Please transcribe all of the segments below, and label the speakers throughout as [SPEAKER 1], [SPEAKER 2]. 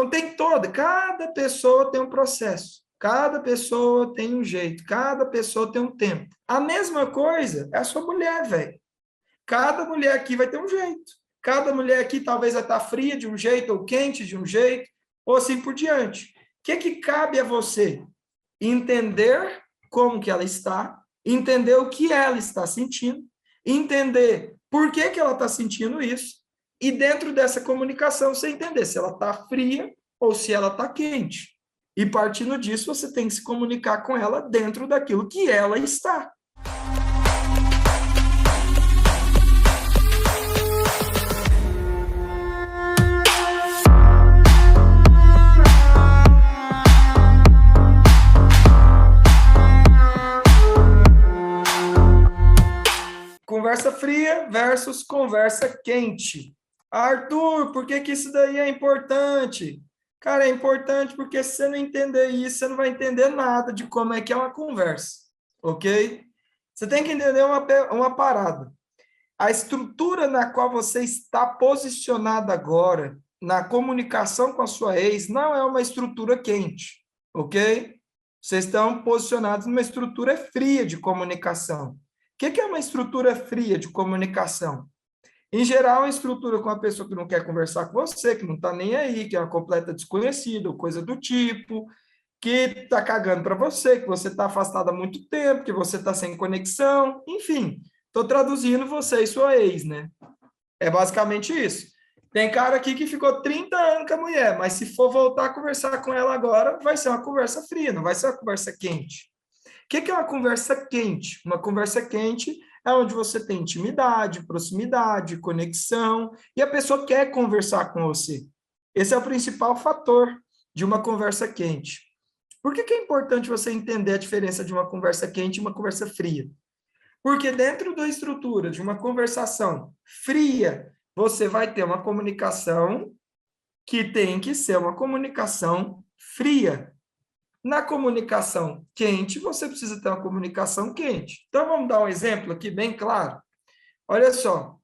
[SPEAKER 1] Então, cada pessoa tem um processo, cada pessoa tem um jeito, cada pessoa tem um tempo. A mesma coisa é a sua mulher, velho. Cada mulher aqui vai ter um jeito. Cada mulher aqui talvez vai estar fria de um jeito, ou quente de um jeito, ou assim por diante. O que cabe a você? Entender como que ela está, entender o que ela está sentindo, entender por que ela está sentindo isso, e dentro dessa comunicação você entender se ela está fria ou se ela está quente. E partindo disso, você tem que se comunicar com ela dentro daquilo que ela está. Conversa fria versus conversa quente. Arthur, por que isso daí é importante? Cara, é importante porque se você não entender isso, você não vai entender nada de como é que é uma conversa, ok? Você tem que entender uma parada. A estrutura na qual você está posicionado agora, na comunicação com a sua ex, não é uma estrutura quente, ok? Vocês estão posicionados numa estrutura fria de comunicação. O que é uma estrutura fria de comunicação? Em geral, a estrutura com a pessoa que não quer conversar com você, que não está nem aí, que é uma completa desconhecida, ou coisa do tipo, que está cagando para você, que você está afastado há muito tempo, que você está sem conexão, enfim. Estou traduzindo você e sua ex, né? É basicamente isso. Tem cara aqui que ficou 30 anos com a mulher, mas se for voltar a conversar com ela agora, vai ser uma conversa fria, não vai ser uma conversa quente. O que é uma conversa quente? Uma conversa quente é onde você tem intimidade, proximidade, conexão, e a pessoa quer conversar com você. Esse é o principal fator de uma conversa quente. Por que é importante você entender a diferença de uma conversa quente e uma conversa fria? Porque dentro da estrutura de uma conversação fria, você vai ter uma comunicação que tem que ser uma comunicação fria. Na comunicação quente, você precisa ter uma comunicação quente. Então, vamos dar um exemplo aqui bem claro. Olha só.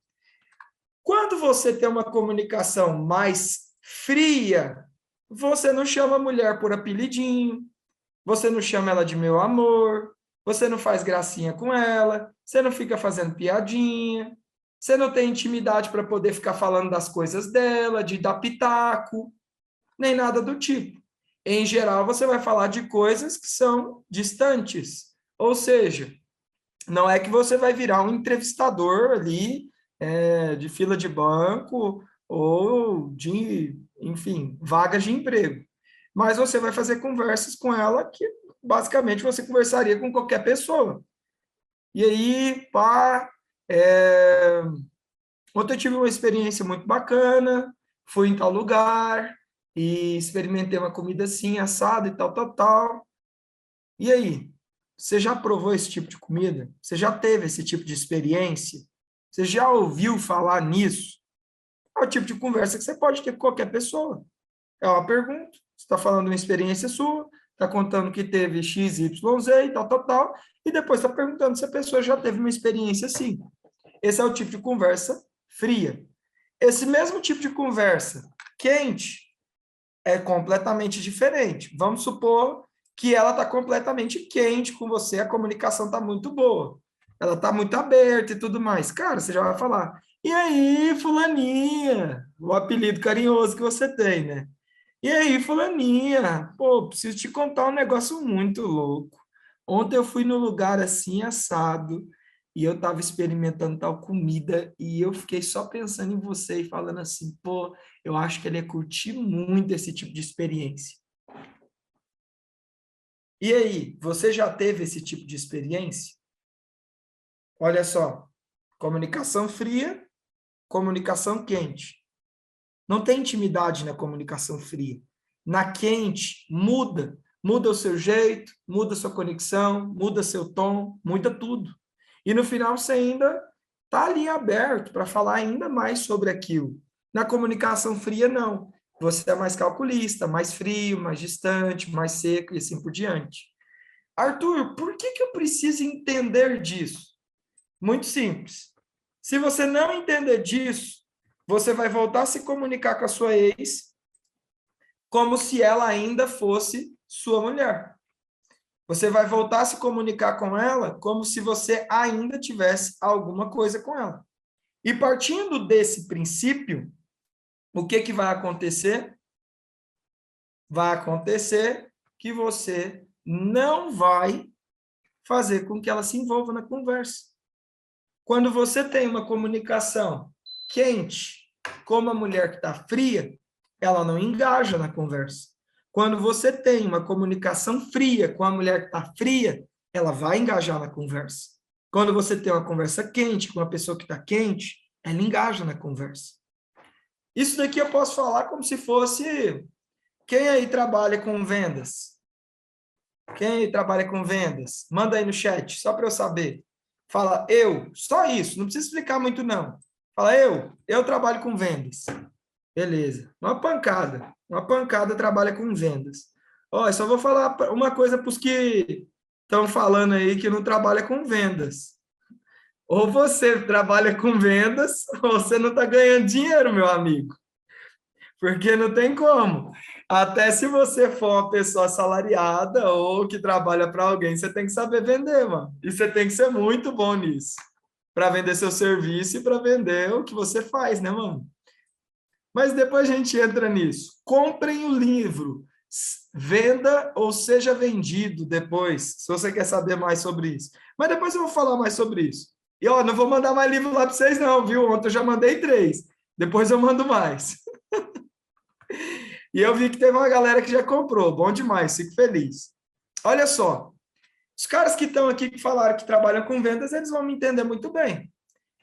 [SPEAKER 1] Quando você tem uma comunicação mais fria, você não chama a mulher por apelidinho, você não chama ela de meu amor, você não faz gracinha com ela, você não fica fazendo piadinha, você não tem intimidade para poder ficar falando das coisas dela, de dar pitaco, nem nada do tipo. Em geral, você vai falar de coisas que são distantes. Ou seja, não é que você vai virar um entrevistador ali de fila de banco ou de, enfim, vagas de emprego. Mas você vai fazer conversas com ela que basicamente você conversaria com qualquer pessoa. E aí, pá, ontem eu tive uma experiência muito bacana, fui em tal lugar, e experimentei uma comida assim, assada e tal, tal, tal. E aí? Você já provou esse tipo de comida? Você já teve esse tipo de experiência? Você já ouviu falar nisso? É o tipo de conversa que você pode ter com qualquer pessoa. É uma pergunta, você está falando uma experiência sua, está contando que teve X, Y, Z e tal, tal, tal, e depois está perguntando se a pessoa já teve uma experiência assim. Esse é o tipo de conversa fria. Esse mesmo tipo de conversa quente é completamente diferente. Vamos supor que ela está completamente quente com você, a comunicação está muito boa, ela está muito aberta e tudo mais. Cara, você já vai falar, e aí, fulaninha? O apelido carinhoso que você tem, né? E aí, fulaninha? Pô, preciso te contar um negócio muito louco. Ontem eu fui no lugar assim, assado, e eu estava experimentando tal comida, e eu fiquei só pensando em você e falando assim, pô, eu acho que ele ia curtir muito esse tipo de experiência. E aí, você já teve esse tipo de experiência? Olha só, comunicação fria, comunicação quente. Não tem intimidade na comunicação fria. Na quente, muda. Muda o seu jeito, muda a sua conexão, muda seu tom, muda tudo. E no final você ainda está ali aberto para falar ainda mais sobre aquilo. Na comunicação fria, não. Você é mais calculista, mais frio, mais distante, mais seco e assim por diante. Arthur, por que eu preciso entender disso? Muito simples. Se você não entender disso, você vai voltar a se comunicar com a sua ex como se ela ainda fosse sua mulher. Você vai voltar a se comunicar com ela como se você ainda tivesse alguma coisa com ela. E partindo desse princípio, o que vai acontecer? Vai acontecer que você não vai fazer com que ela se envolva na conversa. Quando você tem uma comunicação quente com uma mulher que está fria, ela não engaja na conversa. Quando você tem uma comunicação fria com a mulher que está fria, ela vai engajar na conversa. Quando você tem uma conversa quente com uma pessoa que está quente, ela engaja na conversa. Isso daqui eu posso falar como se fosse... Quem aí trabalha com vendas? Quem aí trabalha com vendas? Manda aí no chat, só para eu saber. Fala, eu. Só isso, não precisa explicar muito, não. Fala, eu trabalho com vendas. Beleza. Uma pancada trabalha com vendas. Ó, eu só vou falar uma coisa para os que estão falando aí que não trabalha com vendas. Ou você trabalha com vendas, ou você não está ganhando dinheiro, meu amigo. Porque não tem como. Até se você for uma pessoa assalariada ou que trabalha para alguém, você tem que saber vender, mano. E você tem que ser muito bom nisso. Para vender seu serviço e para vender o que você faz, né, mano? Mas depois a gente entra nisso. Comprem o livro. Venda ou seja vendido depois, se você quer saber mais sobre isso. Mas depois eu vou falar mais sobre isso. E, ó, não vou mandar mais livro lá para vocês não, viu? Ontem eu já mandei 3. Depois eu mando mais. E eu vi que teve uma galera que já comprou. Bom demais, fico feliz. Olha só. Os caras que estão aqui que falaram que trabalham com vendas, eles vão me entender muito bem.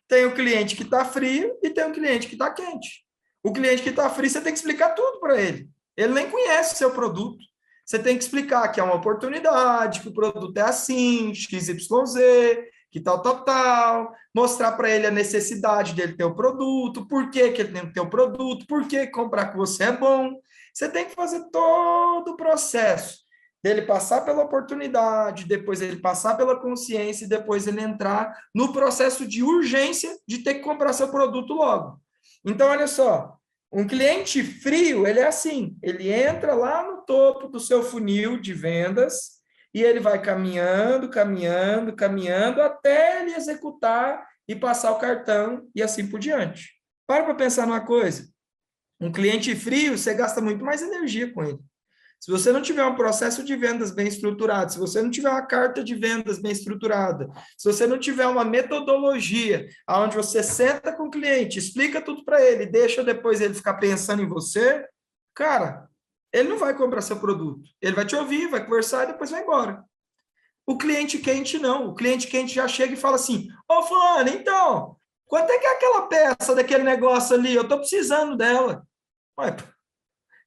[SPEAKER 1] Tem o cliente que está frio e tem o cliente que está quente. O cliente que está frio, você tem que explicar tudo para ele. Ele nem conhece o seu produto. Você tem que explicar que é uma oportunidade, que o produto é assim, XYZ, que tal. Mostrar para ele a necessidade dele ter o produto, por que ele tem que ter o produto, por que comprar com você é bom. Você tem que fazer todo o processo dele passar pela oportunidade, depois ele passar pela consciência e depois ele entrar no processo de urgência de ter que comprar seu produto logo. Então, olha só, um cliente frio, ele é assim, ele entra lá no topo do seu funil de vendas e ele vai caminhando até ele executar e passar o cartão e assim por diante. Para pensar numa coisa, um cliente frio, você gasta muito mais energia com ele. Se você não tiver um processo de vendas bem estruturado, se você não tiver uma carta de vendas bem estruturada, se você não tiver uma metodologia onde você senta com o cliente, explica tudo para ele, deixa depois ele ficar pensando em você, cara, ele não vai comprar seu produto. Ele vai te ouvir, vai conversar e depois vai embora. O cliente quente não. O cliente quente já chega e fala assim, ô fulano, então, quanto é que é aquela peça daquele negócio ali? Eu estou precisando dela. Ué,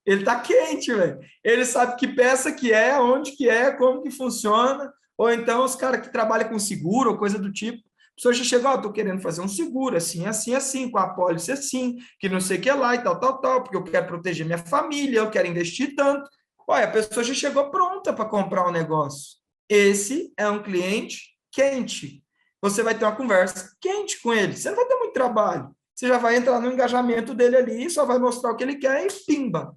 [SPEAKER 1] ele tá quente, velho. Ele sabe que peça que é, onde que é, como que funciona. Ou então os caras que trabalham com seguro ou coisa do tipo. A pessoa já chega, ó, tô querendo fazer um seguro, assim, com a apólice assim, que não sei o que lá e tal, porque eu quero proteger minha família, eu quero investir tanto. Olha, a pessoa já chegou pronta para comprar um negócio. Esse é um cliente quente. Você vai ter uma conversa quente com ele. Você não vai ter muito trabalho. Você já vai entrar no engajamento dele ali, só vai mostrar o que ele quer e pimba.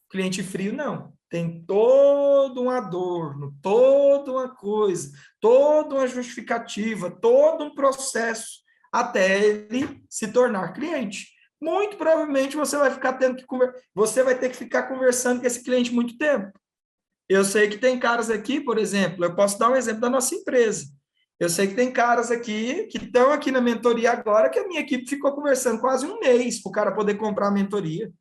[SPEAKER 1] Cliente frio, não. Tem todo um adorno, toda uma coisa, toda uma justificativa, todo um processo até ele se tornar cliente. Muito provavelmente você vai ficar tendo que você vai ter que ficar conversando com esse cliente muito tempo. Eu sei que tem caras aqui, por exemplo, eu posso dar um exemplo da nossa empresa. Eu sei que tem caras aqui que estão aqui na mentoria agora que a minha equipe ficou conversando quase um mês para o cara poder comprar a mentoria.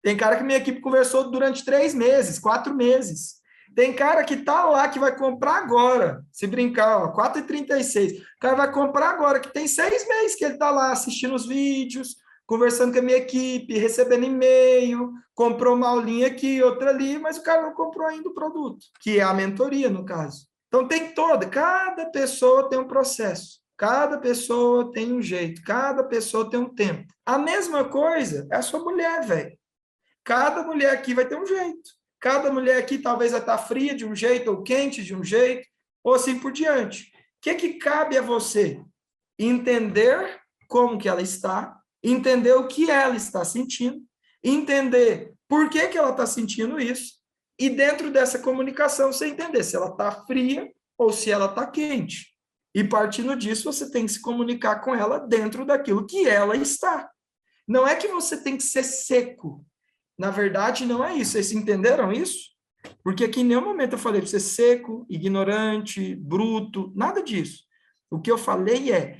[SPEAKER 1] Tem cara que minha equipe conversou durante 3 meses, 4 meses. Tem cara que está lá, que vai comprar agora. Se brincar, ó, 4h36. O cara vai comprar agora, que tem 6 meses que ele está lá assistindo os vídeos, conversando com a minha equipe, recebendo e-mail, comprou uma aulinha aqui, outra ali, mas o cara não comprou ainda o produto, que é a mentoria, no caso. Então, cada pessoa tem um processo. Cada pessoa tem um jeito. Cada pessoa tem um tempo. A mesma coisa é a sua mulher, velho. Cada mulher aqui vai ter um jeito. Cada mulher aqui talvez vai estar fria de um jeito, ou quente de um jeito, ou assim por diante. O que cabe a você? Entender como que ela está, entender o que ela está sentindo, entender por que que ela está sentindo isso, e dentro dessa comunicação você entender se ela está fria ou se ela está quente. E partindo disso, você tem que se comunicar com ela dentro daquilo que ela está. Não é que você tem que ser seco. Na verdade, não é isso. Vocês entenderam isso? Porque aqui em nenhum momento eu falei para você seco, ignorante, bruto, nada disso. O que eu falei é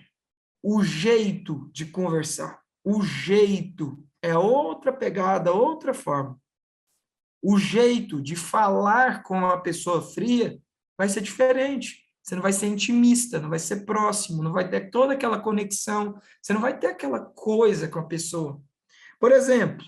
[SPEAKER 1] o jeito de conversar. O jeito é outra pegada, outra forma. O jeito de falar com uma pessoa fria vai ser diferente. Você não vai ser intimista, não vai ser próximo, não vai ter toda aquela conexão, você não vai ter aquela coisa com a pessoa. Por exemplo,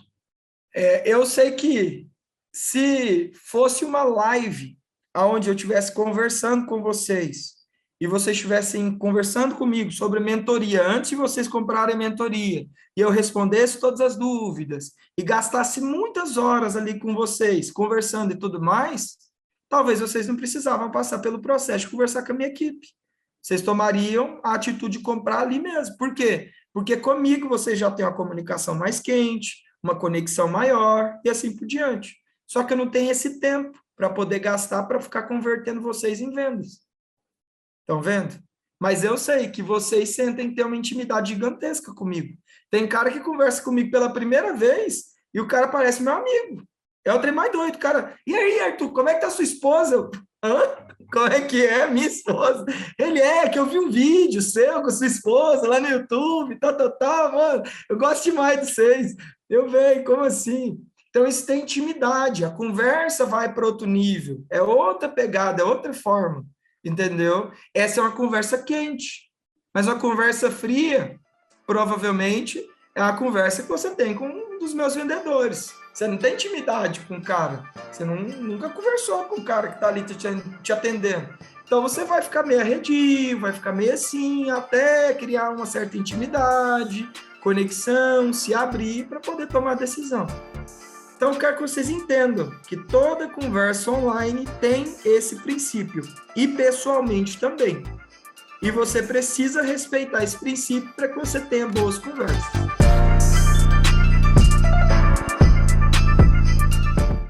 [SPEAKER 1] eu sei que se fosse uma live onde eu estivesse conversando com vocês e vocês estivessem conversando comigo sobre mentoria, antes de vocês comprarem mentoria, e eu respondesse todas as dúvidas e gastasse muitas horas ali com vocês, conversando e tudo mais, talvez vocês não precisavam passar pelo processo de conversar com a minha equipe. Vocês tomariam a atitude de comprar ali mesmo. Por quê? Porque comigo vocês já têm uma comunicação mais quente, uma conexão maior e assim por diante. Só que eu não tenho esse tempo para poder gastar para ficar convertendo vocês em vendas. Estão vendo? Mas eu sei que vocês sentem ter uma intimidade gigantesca comigo. Tem cara que conversa comigo pela primeira vez e o cara parece meu amigo. É o trem mais doido, cara. E aí, Arthur, como é que tá sua esposa? Eu, hã? Como é que é minha esposa? Ele que eu vi um vídeo seu com sua esposa lá no YouTube, mano. Eu gosto demais de vocês. Eu vejo, como assim? Então, isso tem intimidade. A conversa vai para outro nível. É outra pegada, é outra forma. Entendeu? Essa é uma conversa quente. Mas uma conversa fria, provavelmente, é a conversa que você tem com um dos meus vendedores. Você não tem intimidade com o cara. Você nunca conversou com o cara que está ali te atendendo. Então, você vai ficar meio arredio, vai ficar meio assim, até criar uma certa intimidade, conexão, se abrir para poder tomar decisão. Então, eu quero que vocês entendam que toda conversa online tem esse princípio, e pessoalmente também. E você precisa respeitar esse princípio para que você tenha boas conversas.